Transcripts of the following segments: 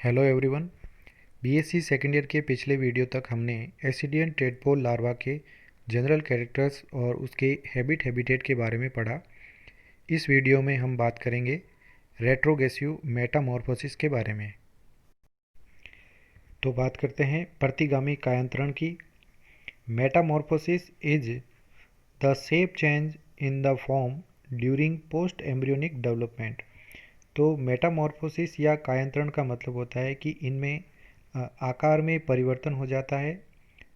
Hello everyone. BSc second year के पिछले video तक हमने एसिडियन टेडपोल लार्वा के जनरल कैरेक्टर्स और उसके हैबिटेट के बारे में पढ़ा। इस वीडियो में हम बात करेंगे रेट्रोगेसिव मेटामॉर्फोसिस के बारे में। तो बात करते हैं प्रतिगामी कायांतरण की। Metamorphosis is the shape change in the form during post embryonic development. तो मेटामॉर्फोसिस या कायांतरण का मतलब होता है कि इनमें आकार में परिवर्तन हो जाता है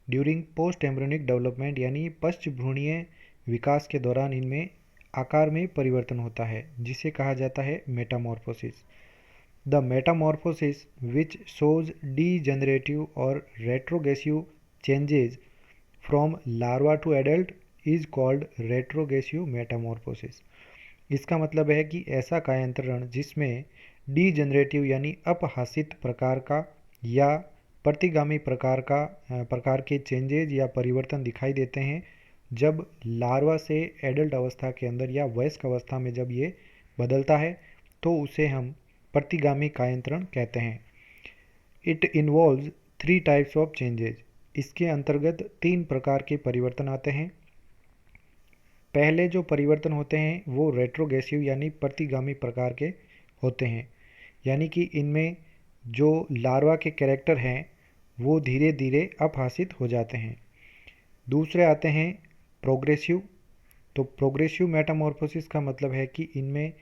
ड्यूरिंग पोस्ट एम्ब्रियोनिक डेवलपमेंट, यानी पश्च भ्रूणीय विकास के दौरान इनमें आकार में परिवर्तन होता है, जिसे कहा जाता है metamorphosis. The metamorphosis which shows degenerative और retrogressive changes from larva to adult is called retrogressive metamorphosis. इसका मतलब है कि ऐसा कायांतरण जिसमें डीजेनरेटिव यानी अपहासित प्रकार का या प्रतिगामी प्रकार के चेंजेज या परिवर्तन दिखाई देते हैं जब लार्वा से एडल्ट अवस्था के अंदर या वयस्क अवस्था में जब ये बदलता है, तो उसे हम प्रतिगामी कायांतरण कहते हैं। It involves 3 types of changes. इसके अंतर्गत 3 प्रकार के परिवर्तन आते हैं। पहले जो परिवर्तन होते हैं वो रेट्रोगेसिव यानी प्रतिगामी प्रकार के होते हैं, यानी कि इनमें जो लार्वा के कैरेक्टर हैं वो धीरे धीरे अपहासित हो जाते हैं। दूसरे आते हैं प्रोग्रेसिव। तो प्रोग्रेसिव मेटामॉर्फोसिस का मतलब है कि इनमें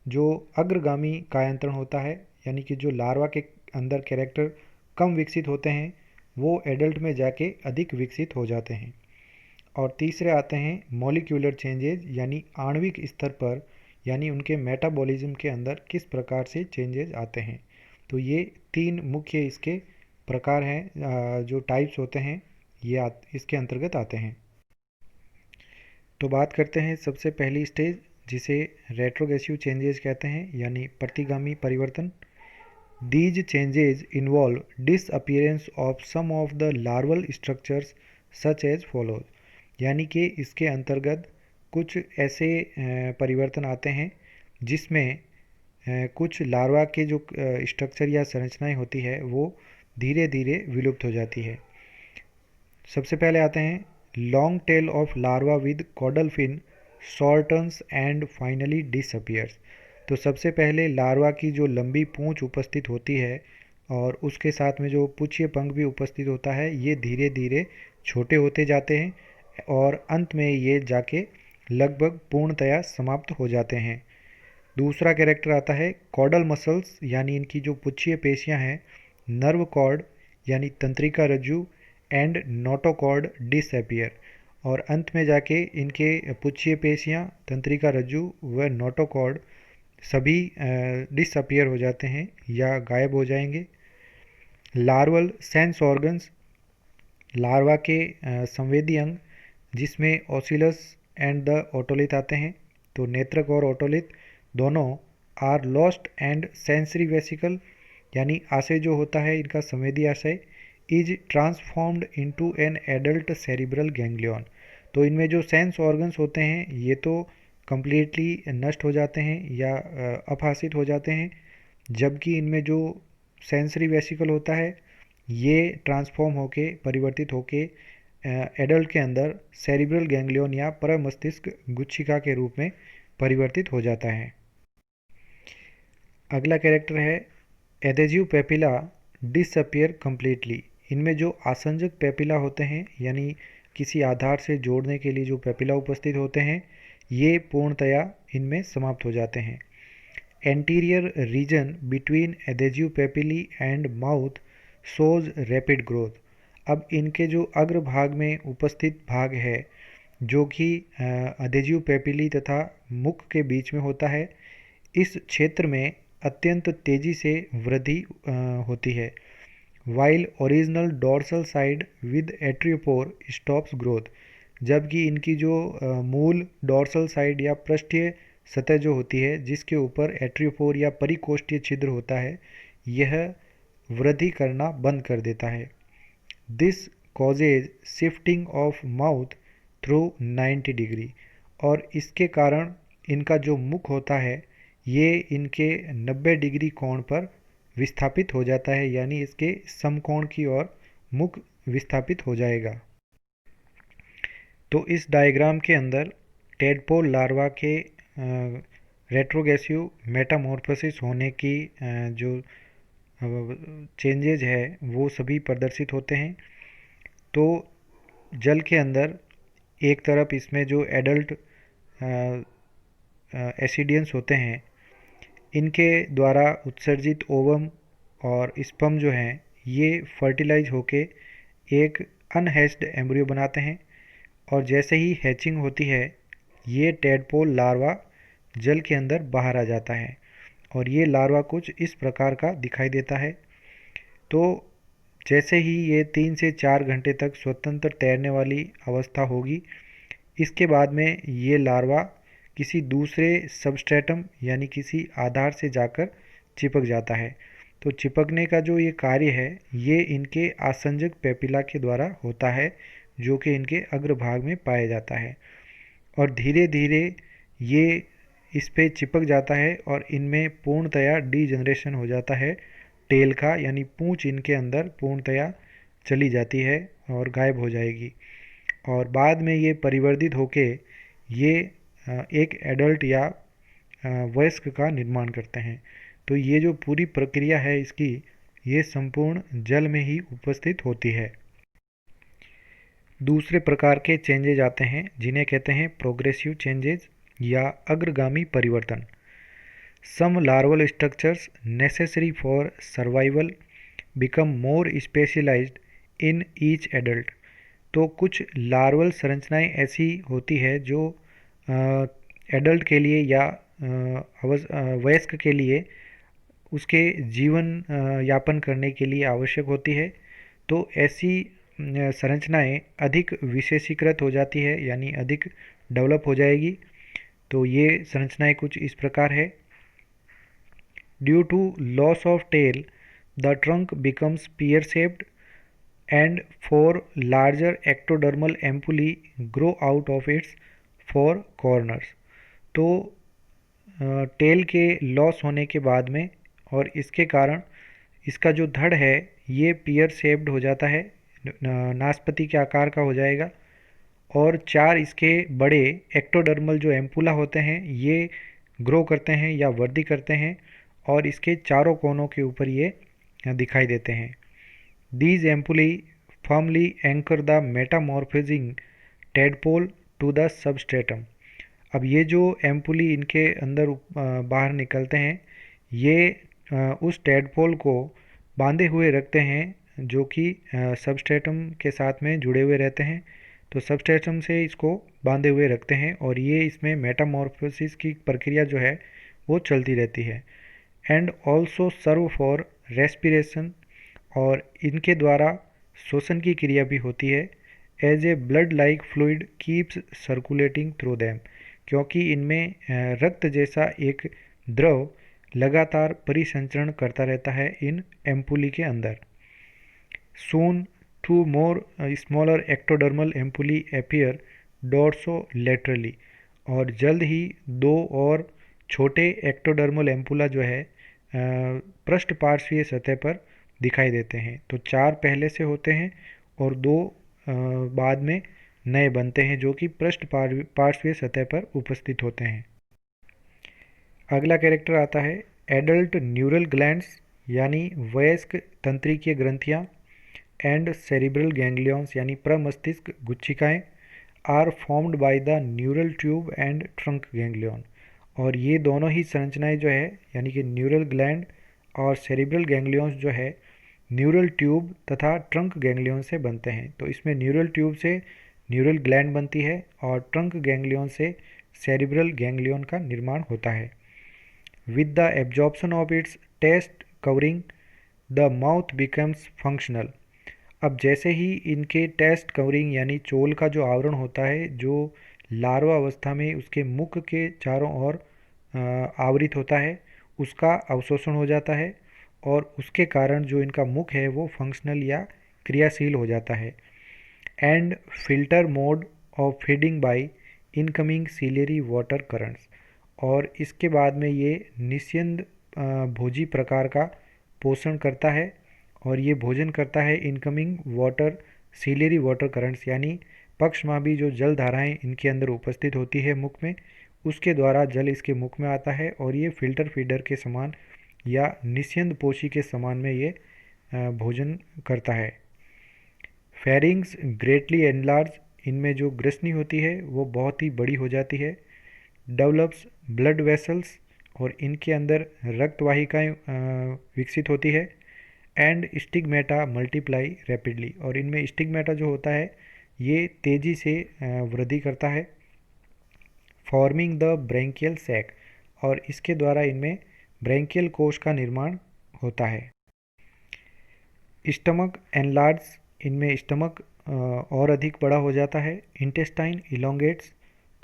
जो अग्रगामी कायांतरण होता है, यानी कि जो लार्वा के अंदर कैरेक्टर कम विकसित होते हैं वो एडल्ट में जाके अधिक विकसित हो जाते हैं। और तीसरे आते हैं मॉलिक्यूलर चेंजेज, यानी आणविक स्तर पर, यानी उनके मेटाबॉलिज्म के अंदर किस प्रकार से चेंजेज आते हैं। तो ये 3 मुख्य इसके प्रकार हैं, जो टाइप्स होते हैं ये इसके अंतर्गत आते हैं। तो बात करते हैं सबसे पहली स्टेज, जिसे रेट्रोगेसिव चेंजेज कहते हैं, यानी प्रतिगामी परिवर्तन। These changes involve disappearance of some of the larval structures such as follows. यानी कि इसके अंतर्गत कुछ ऐसे परिवर्तन आते हैं जिसमें कुछ लार्वा के जो स्ट्रक्चर या संरचनाएं होती है वो धीरे धीरे विलुप्त हो जाती है। सबसे पहले आते हैं long tail of larva with caudal fin shortens and finally disappears. तो सबसे पहले लार्वा की जो लंबी पूंछ उपस्थित होती है और उसके साथ में जो पुच्छिए पंख भी उपस्थित होता है, ये धीरे धीरे छोटे होते जाते हैं और अंत में ये जाके लगभग पूर्णतया समाप्त हो जाते हैं। दूसरा कैरेक्टर आता है कॉडल मसल्स, यानी इनकी जो पुच्छिए पेशियां हैं, नर्व कॉर्ड यानी तंत्रिका रज्जु एंड नोटोकॉर्ड डिसअपियर। और अंत में जाके इनके पुच्छिए पेशियां, तंत्रिका रज्जु व नोटोकॉर्ड सभी डिसअपियर हो जाते हैं या गायब हो जाएंगे। लार्वल सेंस ऑर्गन्स, लार्वा के संवेदी अंग जिसमें ओसिलस एंड द ओटोलिथ आते हैं। तो नेत्रक और ओटोलिथ दोनों are lost and sensory vesicle, यानी आशय जो होता है इनका संवेदी आशय, is transformed into an adult cerebral ganglion. तो इनमें जो सेंस ऑर्गन्स होते हैं ये तो कम्प्लीटली नष्ट हो जाते हैं या अपहासित हो जाते हैं, जबकि इनमें जो सेंसरी वेसिकल होता है ये ट्रांसफॉर्म होके परिवर्तित होके एडल्ट के अंदर सेरिब्रल गैंग्लियन या परमस्तिष्क गुच्छिका के रूप में परिवर्तित हो जाता है। अगला कैरेक्टर है एडेजिव पेपिला डिसअपियर कम्प्लीटली। इनमें जो आसंजक पेपिला होते हैं, यानी किसी आधार से जोड़ने के लिए जो पेपिला उपस्थित होते हैं, ये पूर्णतया इनमें समाप्त हो जाते हैं। Anterior region between adhesive papillae and mouth shows rapid growth. अब इनके जो अग्रभाग में उपस्थित भाग है जो कि एडेजिव पेपिली तथा मुख के बीच में होता है, इस क्षेत्र में अत्यंत तेजी से वृद्धि होती है। While original dorsal side with atriopore stops growth. जबकि इनकी जो मूल डोर्सल साइड या पृष्ठीय सतह जो होती है जिसके ऊपर एट्रियोपोर या परिकोष्ठीय छिद्र होता है, यह वृद्धि करना बंद कर देता है। This causes shifting of mouth through 90 degree. और इसके कारण इनका जो मुख होता है ये इनके 90 डिग्री कोण पर विस्थापित हो जाता है, यानी इसके समकोण की ओर मुख विस्थापित हो जाएगा। तो इस डायग्राम के अंदर टेडपोल लार्वा के रेट्रोगेसिव मेटामॉर्फोसिस होने की जो चेंजेज है वो सभी प्रदर्शित होते हैं। तो जल के अंदर एक तरफ इसमें जो एडल्ट एसिडियंस होते हैं, इनके द्वारा उत्सर्जित ओवम और स्पर्म जो हैं ये फर्टिलाइज होके एक अनहैच्ड एम्ब्रियो बनाते हैं, और जैसे ही हैचिंग होती है ये टेडपोल लार्वा जल के अंदर बाहर आ जाता है, और ये लार्वा कुछ इस प्रकार का दिखाई देता है। तो जैसे ही ये 3 से 4 घंटे तक स्वतंत्र तैरने वाली अवस्था होगी, इसके बाद में ये लार्वा किसी दूसरे सबस्ट्रेटम यानी किसी आधार से जाकर चिपक जाता है। तो चिपकने का जो ये कार्य है ये इनके आसंजक पेपिला के द्वारा होता है, जो कि इनके अग्रभाग में पाया जाता है, और धीरे धीरे ये इस पे चिपक जाता है और इनमें पूर्णतया डीजनरेशन हो जाता है टेल का, यानी पूंछ इनके अंदर पूर्णतया चली जाती है और गायब हो जाएगी, और बाद में ये परिवर्धित होके ये एक एडल्ट या वयस्क का निर्माण करते हैं। तो ये जो पूरी प्रक्रिया है इसकी, ये संपूर्ण जल में ही उपस्थित होती है। दूसरे प्रकार के चेंजेज आते हैं जिन्हें कहते हैं प्रोग्रेसिव चेंजेज या अग्रगामी परिवर्तन। Some larval structures necessary for survival become more specialised in each adult. तो कुछ लार्वल संरचनाएं ऐसी होती है जो एडल्ट के लिए या वयस्क के लिए उसके जीवन यापन करने के लिए आवश्यक होती है। तो ऐसी संरचनाएं अधिक विशेषीकृत हो जाती है, यानी अधिक डेवलप हो जाएगी। तो ये संरचनाएं कुछ इस प्रकार है। Due to loss of tail the trunk becomes pear shaped and 4 larger ectodermal ampullae grow out of its 4 corners. तो टेल के लॉस होने के बाद में और इसके कारण इसका जो धड़ है ये पियर शेप्ड हो जाता है, नाशपाती के आकार का हो जाएगा, और 4 इसके बड़े एक्टोडर्मल जो एम्पुला होते हैं ये ग्रो करते हैं या वृद्धि करते हैं, और इसके चारों कोनों के ऊपर ये दिखाई देते हैं। These ampullae firmly anchor the metamorphosing tadpole to the substratum। अब ये जो एम्पुली इनके अंदर बाहर निकलते हैं ये उस टैडपोल को बांधे हुए रखते हैं जो कि सबस्ट्रेटम के साथ में जुड़े हुए रहते हैं। तो सबस्ट्रेटम से इसको बांधे हुए रखते हैं और ये इसमें मेटामॉर्फोसिस की प्रक्रिया जो है वो चलती रहती है। And also serve for respiration, और इनके द्वारा श्वसन की क्रिया भी होती है। As a blood like fluid keeps circulating through them, क्योंकि इनमें रक्त जैसा एक द्रव लगातार परिसंचरण करता रहता है इन एम्पुली के अंदर। सून 2 मोर स्मॉलर एक्टोडर्मल एम्पुली अपीयर डोर्सोलेटरली, और जल्द ही 2 और छोटे एक्टोडर्मल एम्पुला जो है पृष्ठ पार्श्वीय सतह पर दिखाई देते हैं। तो 4 पहले से होते हैं और 2 बाद में नए बनते हैं जो कि पृष्ठ पार्श्वीय सतह पर उपस्थित होते हैं। अगला कैरेक्टर आता है एडल्ट न्यूरल ग्लैंड्स, यानी वयस्क तंत्रिकीय ग्रंथियाँ, एंड सेरिब्रल गैंग्लियंस यानी प्रमस्तिष्क गुच्छिकाएँ are formed by the neural tube and trunk ganglion. और ये दोनों ही संरचनाएं जो है यानी कि न्यूरल ग्लैंड और सेरिब्रल गैंग्लियंस जो है न्यूरल ट्यूब तथा ट्रंक गैंग्लियन से बनते हैं। तो इसमें न्यूरल ट्यूब से न्यूरल ग्लैंड बनती है और ट्रंक गैंग्लियन से सेरिब्रल गैंग्लियन का निर्माण होता है। With the absorption of its test covering the mouth becomes functional. अब जैसे ही इनके टेस्ट कवरिंग यानी चोल का जो आवरण होता है जो लार्वा अवस्था में उसके मुख के चारों ओर आवृत होता है, उसका अवशोषण हो जाता है और उसके कारण जो इनका मुख है वो फंक्शनल या क्रियाशील हो जाता है। And filter mode of feeding by incoming ciliary water currents, और इसके बाद में ये निस्यंद भोजी प्रकार का पोषण करता है और ये भोजन करता है इनकमिंग वाटर सीलेरी वाटर करंट्स, यानी पक्षमाभी जो जल धाराएं इनके अंदर उपस्थित होती है मुख में, उसके द्वारा जल इसके मुख में आता है और ये फिल्टर फीडर के समान या निस्यंद पोषी के समान में ये भोजन करता है। फेरिंग्स ग्रेटली एनलार्ज, इनमें जो ग्रसनी होती है वो बहुत ही बड़ी हो जाती है। डेवलप्स ब्लड वेसल्स, और इनके अंदर रक्त वाहिकाएँ विकसित होती है। एंड स्टिग्मेटा मल्टीप्लाई रैपिडली, और इनमें स्टिग्मेटा जो होता है ये तेज़ी से वृद्धि करता है। फॉर्मिंग द ब्रैंकियल सैक, और इसके द्वारा इनमें ब्रैंकियल कोश का निर्माण होता है। स्टमक एनलार्ज, इनमें स्टमक और अधिक बड़ा हो जाता है। इंटेस्टाइन इलोंगेट्स,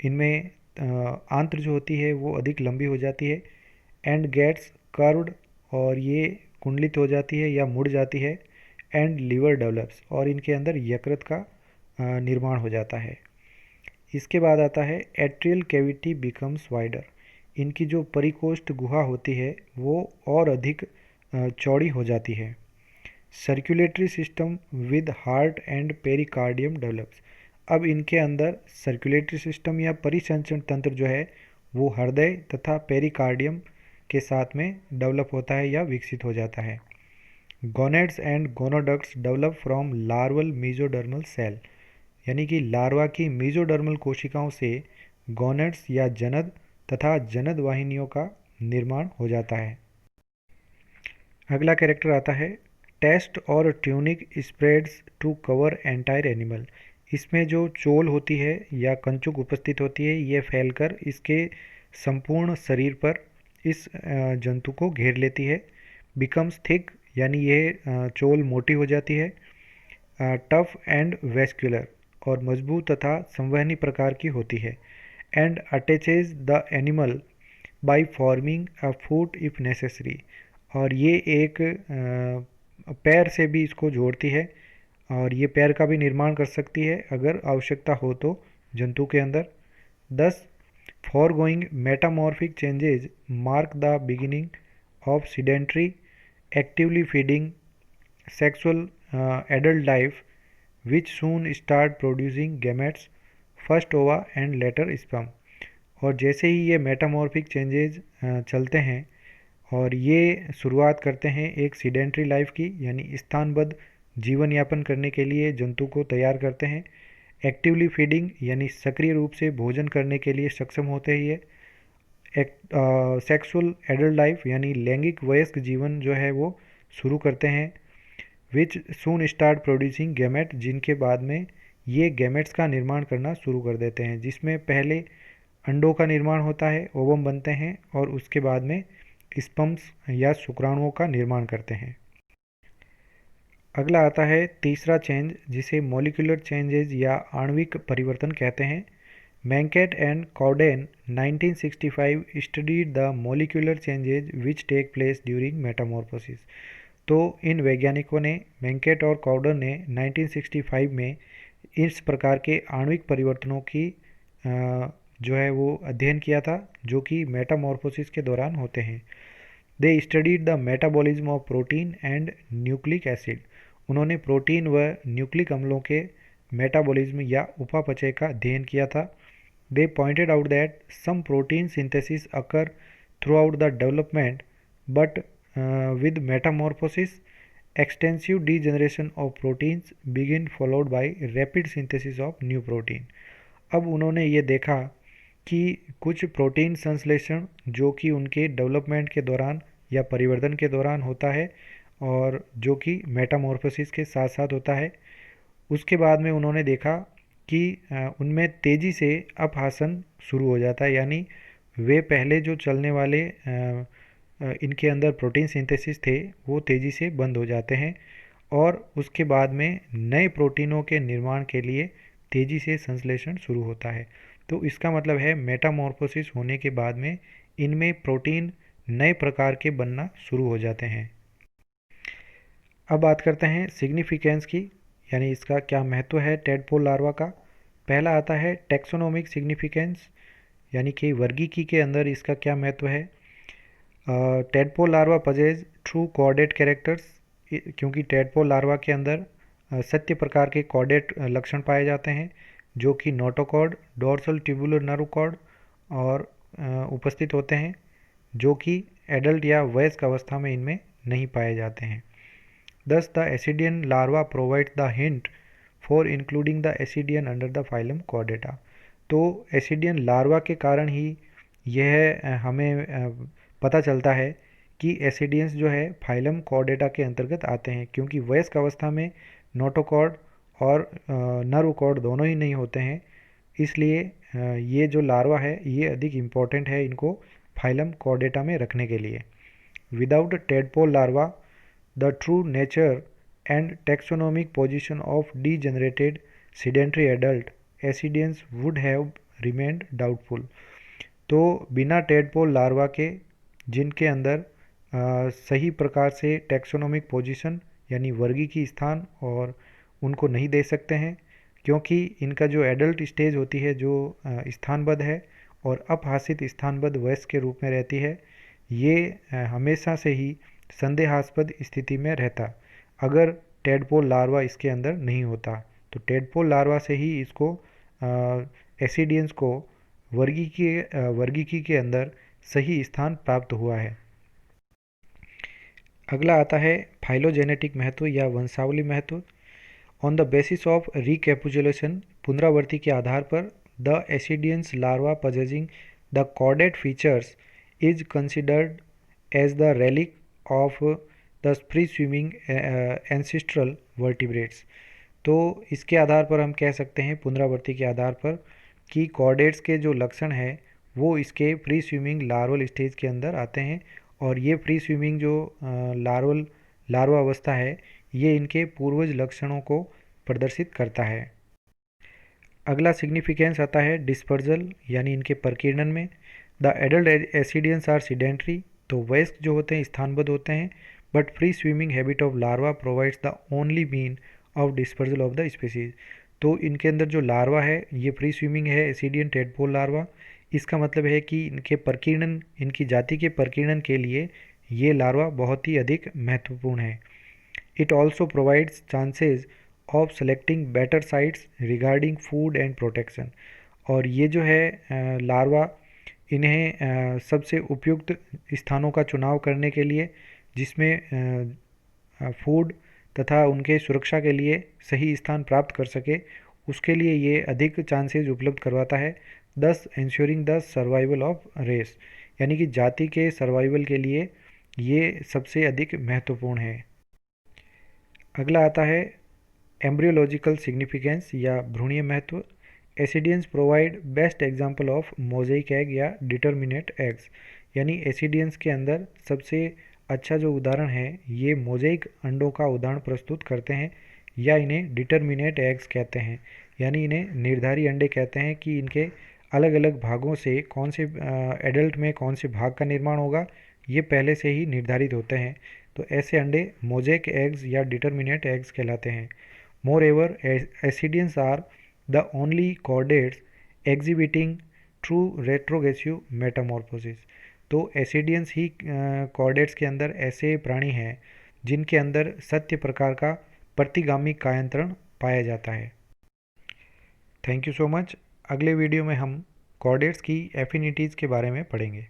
इनमें आंत्र जो होती है वो अधिक लंबी हो जाती है। एंड गेट्स कर्व्ड, और ये कुंडलित हो जाती है या मुड़ जाती है। एंड लीवर डेवलप्स, और इनके अंदर यकृत का निर्माण हो जाता है। इसके बाद आता है एट्रियल कैविटी बिकम्स वाइडर, इनकी जो परिकोष्ठ गुहा होती है वो और अधिक चौड़ी हो जाती है। Circulatory system with heart and pericardium develops, अब इनके अंदर सर्कुलेटरी सिस्टम या परिसंचरण तंत्र जो है वो हृदय तथा पेरिकार्डियम के साथ में डेवलप होता है या विकसित हो जाता है। Gonads and gonoducts develop from larval mesodermal cell, यानी कि लार्वा की मीजोडर्मल कोशिकाओं से गोनेड्स या जनद तथा जनद वाहिनियों का निर्माण हो जाता है। अगला कैरेक्टर आता है टेस्ट और tunic spreads to cover entire animal, इसमें जो चोल होती है या कंचुक उपस्थित होती है ये फैलकर इसके संपूर्ण शरीर पर इस जंतु को घेर लेती है। बिकम्स थिक, यानी ये चोल मोटी हो जाती है। टफ एंड वेस्कुलर, और मजबूत तथा संवहनी प्रकार की होती है। And attaches the animal by forming a foot if necessary, और ये एक पैर से भी इसको जोड़ती है और ये पैर का भी निर्माण कर सकती है अगर आवश्यकता हो तो जंतु के अंदर। 10 foregoing metamorphic changes mark the beginning of sedentary, actively feeding, sexual adult life, which soon start producing gametes, first ova and later sperm, और जैसे ही ये मेटामॉर्फिक चेंजेज चलते हैं और ये शुरुआत करते हैं एक सीडेंट्री लाइफ की, यानी स्थानबद्ध जीवन यापन करने के लिए जंतु को तैयार करते हैं। एक्टिवली फीडिंग, यानी सक्रिय रूप से भोजन करने के लिए सक्षम होते ही है। सेक्सुअल एडल्ट लाइफ, यानी लैंगिक वयस्क जीवन जो है वो शुरू करते हैं। विच सून स्टार्ट प्रोड्यूसिंग गैमेट, जिनके बाद में ये गैमेट्स का निर्माण करना शुरू कर देते हैं, जिसमें पहले अंडों का निर्माण होता है, ओवम बनते हैं और उसके बाद में स्पर्म्स या शुक्राणुओं का निर्माण करते हैं। अगला आता है तीसरा चेंज, जिसे मॉलिक्यूलर चेंजेज या आणविक परिवर्तन कहते हैं। मैंकेट एंड कॉर्डेन 1965 studied the molecular changes which take place during metamorphosis. तो इन वैज्ञानिकों ने, मैंकेट और कॉर्डन ने 1965 में इस प्रकार के आणविक परिवर्तनों की जो है वो अध्ययन किया था जो कि मेटामॉर्फोसिस के दौरान होते हैं। They studied the metabolism of protein and nucleic acid, उन्होंने प्रोटीन व न्यूक्लिक अम्लों के मेटाबॉलिज्म या उपापचय का अध्ययन किया था। They pointed out that some protein synthesis occur throughout the development, but with metamorphosis extensive degeneration of proteins begin followed by rapid synthesis of new protein. अब उन्होंने ये देखा कि कुछ प्रोटीन संश्लेषण जो कि उनके डेवलपमेंट के दौरान या परिवर्तन के दौरान होता है और जो कि मेटामॉर्फोसिस के साथ साथ होता है, उसके बाद में उन्होंने देखा कि उनमें तेज़ी से अपहासन शुरू हो जाता है, यानी वे पहले जो चलने वाले इनके अंदर प्रोटीन सिंथेसिस थे वो तेज़ी से बंद हो जाते हैं और उसके बाद में नए प्रोटीनों के निर्माण के लिए तेज़ी से संश्लेषण शुरू होता है। तो इसका मतलब है मेटामॉर्फोसिस होने के बाद में इनमें प्रोटीन नए प्रकार के बनना शुरू हो जाते हैं। अब बात करते हैं सिग्निफिकेंस की, यानी इसका क्या महत्व है टेडपोल लार्वा का। पहला आता है टेक्सोनोमिक सिग्निफिकेंस, यानी कि वर्गीकी के अंदर इसका क्या महत्व है। Tadpole larva पजेज true chordate characters, क्योंकि टेडपोल लार्वा के अंदर सत्य प्रकार के कॉर्डेट लक्षण पाए जाते हैं जो कि notochord, dorsal tubular nerve cord और उपस्थित होते हैं, जो कि एडल्ट या वयस्क अवस्था में इनमें नहीं पाए जाते हैं। Thus, the Ascidian larva provides the hint for including the Ascidian under the phylum Chordata। तो Ascidian larva के कारण ही यह हमें पता चलता है कि एसिडियंस जो है फाइलम कॉर्डेटा के अंतर्गत आते हैं, क्योंकि वयस्क अवस्था में नोटोकॉर्ड और नर्व कॉर्ड दोनों ही नहीं होते हैं। इसलिए ये जो लार्वा है ये अधिक इम्पोर्टेंट है इनको फाइलम कॉर्डेटा में रखने के लिए। Without tadpole larva the true nature and taxonomic position of degenerated sedentary adult ascidians would have remained doubtful। तो बिना टेडपोल लार्वा के जिनके अंदर सही प्रकार से टैक्सोनोमिक पोजीशन यानी वर्गीकी स्थान और उनको नहीं दे सकते हैं, क्योंकि इनका जो एडल्ट स्टेज होती है जो स्थानबद्ध है और अपहासित स्थानबद्ध वयस्क के रूप में रहती है, ये हमेशा से ही संदेहास्पद स्थिति में रहता अगर टेडपोल लार्वा इसके अंदर नहीं होता। तो टेडपोल लार्वा से ही इसको एसिडियंस को वर्गीकी के अंदर सही स्थान प्राप्त हुआ है। अगला आता है फाइलोजेनेटिक महत्व या वंशावली महत्व। On the basis of recapitulation, पुनरावृत्ति के आधार पर the ascidians larva possessing the chordate features is considered as the relic of the free swimming ancestral vertebrates. तो इसके आधार पर हम कह सकते हैं पुनरावृत्ति के आधार पर कि कॉर्डेट्स के जो लक्षण हैं वो इसके फ्री स्विमिंग लार्वल स्टेज के अंदर आते हैं, और ये फ्री स्विमिंग जो लार्वा अवस्था है ये इनके पूर्वज लक्षणों को प्रदर्शित करता है। अगला सिग्निफिकेंस आता है डिस्पर्जल यानी इनके प्रकीर्णन में। The adult ascidians are sedentary, तो वयस्क जो होते हैं स्थानबद्ध होते हैं, but free swimming habit of larva provides the only mean of dispersal of the species. तो इनके अंदर जो लार्वा है ये फ्री स्विमिंग है, एसिडियन टेडपोल लार्वा। इसका मतलब है कि इनके प्रकीर्णन, इनकी जाति के प्रकीर्णन के लिए ये लार्वा बहुत ही अधिक महत्वपूर्ण है। It also provides chances of selecting better sites regarding food and protection. और ये जो है लार्वा इन्हें सबसे उपयुक्त स्थानों का चुनाव करने के लिए, जिसमें फूड तथा उनके सुरक्षा के लिए सही स्थान प्राप्त कर सके, उसके लिए ये अधिक चांसेस उपलब्ध करवाता है। Thus ensuring the survival of race, यानी कि जाति के सर्वाइवल के लिए ये सबसे अधिक महत्वपूर्ण है। अगला आता है एम्ब्रियोलॉजिकल सिग्निफिकेंस या भ्रूणीय महत्व। Ascidians provide best example of mosaic egg या डिटर्मिनेट एग्स, यानी एसिडियंस के अंदर सबसे अच्छा जो उदाहरण है ये मोज़ेइक अंडों का उदाहरण प्रस्तुत करते हैं, या इन्हें डिटर्मिनेट एग्स कहते हैं, यानी इन्हें निर्धारी अंडे कहते हैं कि इनके अलग अलग भागों से कौन से एडल्ट में कौन से भाग का निर्माण होगा ये पहले से ही निर्धारित होते हैं। तो ऐसे अंडे मोज़ेइक एग्स या डिटर्मिनेट एग्स कहलाते हैं। Moreover ascidians are the only chordates exhibiting true retrogressive metamorphosis। तो एसिडियंस ही कॉर्डेट्स के अंदर ऐसे प्राणी हैं जिनके अंदर सत्य प्रकार का प्रतिगामी कायांतरण पाया जाता है। Thank you so much. अगले वीडियो में हम कॉर्डेट्स की एफिनिटीज़ के बारे में पढ़ेंगे।